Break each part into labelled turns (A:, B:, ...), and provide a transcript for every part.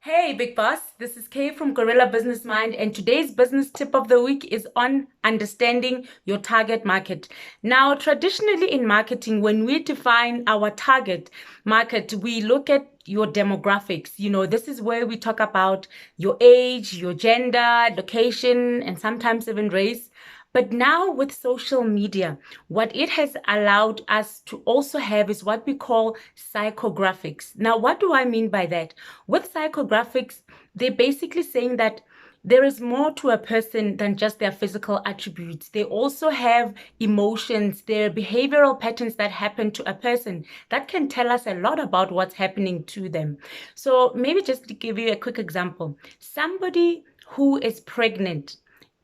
A: Hey, Big Boss. This is Kay from Gorilla Business Mind, and today's business tip of the week is on understanding your target market. Now, traditionally in marketing, when we define our target market, we look at your demographics. This is where we talk about your age, your gender, location, and sometimes even race. But now with social media, what it has allowed us to also have is what we call psychographics. Now, what do I mean by that? With psychographics, they're basically saying that there is more to a person than just their physical attributes. They also have emotions, their behavioral patterns that happen to a person that can tell us a lot about what's happening to them. So maybe just to give you a quick example, somebody who is pregnant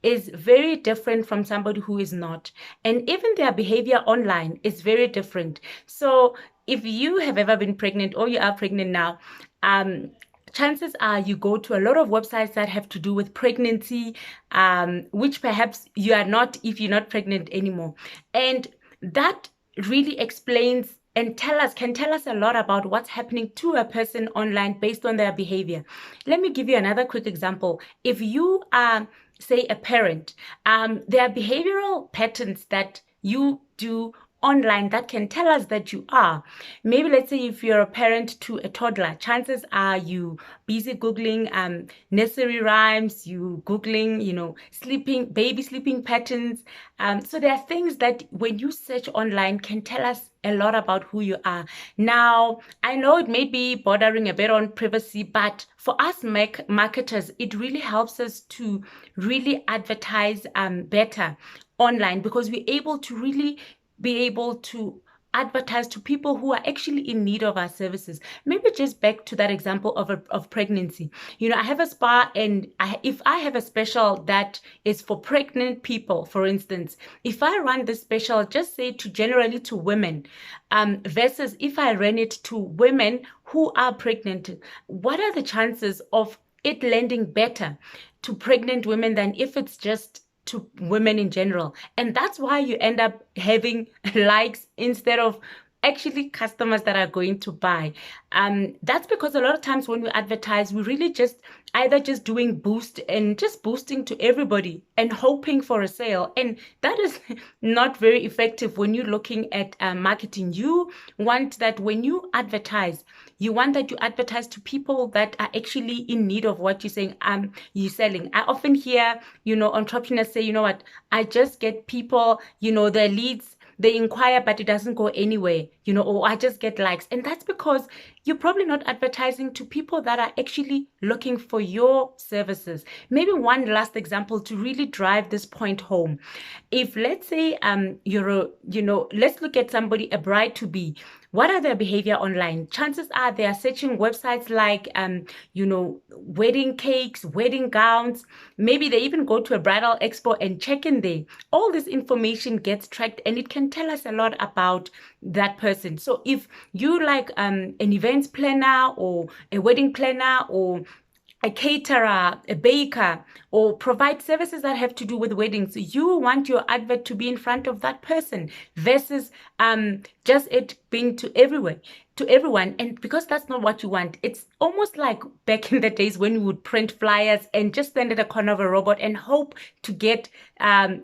A: is very different from somebody who is not. And even their behavior online is very different. So if you have ever been pregnant or you are pregnant now, chances are you go to a lot of websites that have to do with pregnancy, which perhaps you are not if you're not pregnant anymore. And that really explains and can tell us a lot about what's happening to a person online based on their behavior. Let me give you another quick example. If you are, say, a parent, there are behavioral patterns that you do online that can tell us that you are. Maybe let's say if you're a parent to a toddler, chances are you busy Googling nursery rhymes, you Googling, baby sleeping patterns. So there are things that when you search online can tell us a lot about who you are. Now, I know it may be bordering a bit on privacy, but for us marketers, it really helps us to really advertise better online because we're able to really be able to advertise to people who are actually in need of our services. Maybe just back to that example of pregnancy. I have a spa, and if I have a special that is for pregnant people, for instance, if I run this special, just say generally to women, versus if I ran it to women who are pregnant, what are the chances of it landing better to pregnant women than if it's just to women in general? And that's why you end up having likes instead of actually customers that are going to buy. That's because a lot of times when we advertise, we really just either just doing boost and just boosting to everybody and hoping for a sale. And that is not very effective when you're looking at marketing. You want that when you advertise, you want that you advertise to people that are actually in need of what you're saying, you're selling. I often hear, entrepreneurs say, what, I just get people, their leads, they inquire, but it doesn't go anywhere, or I just get likes. And that's because you're probably not advertising to people that are actually looking for your services. Maybe one last example to really drive this point home. If let's say let's look at somebody, a bride to be. What are their behavior online? Chances are they are searching websites like, wedding cakes, wedding gowns. Maybe they even go to a bridal expo and check in there. All this information gets tracked and it can tell us a lot about that person. So if you like an events planner or a wedding planner or a caterer, a baker, or provide services that have to do with weddings, you want your advert to be in front of that person versus just it being to everyone. And because that's not what you want, it's almost like back in the days when we would print flyers and just stand at the corner of a robot and hope to get a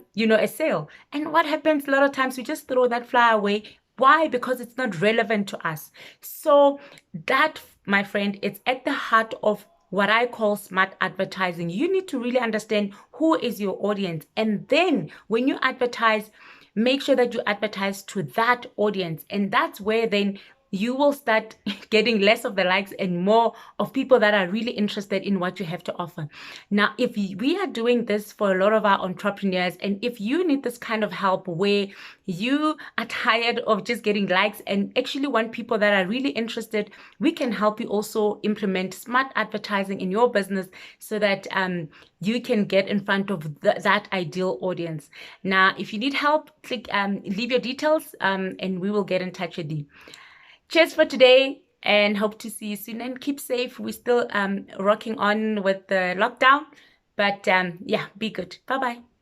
A: sale. And what happens a lot of times, we just throw that flyer away. Why? Because it's not relevant to us. So that, my friend, it's at the heart of what I call smart advertising. You need to really understand who is your audience. And then when you advertise, make sure that you advertise to that audience. And that's where then you will start getting less of the likes and more of people that are really interested in what you have to offer. Now, if we are doing this for a lot of our entrepreneurs, and if you need this kind of help where you are tired of just getting likes and actually want people that are really interested, we can help you also implement smart advertising in your business so that you can get in front of that ideal audience. Now, if you need help, leave your details and we will get in touch with you. Cheers for today and hope to see you soon, and keep safe. We're still rocking on with the lockdown, but yeah, be good. Bye-bye.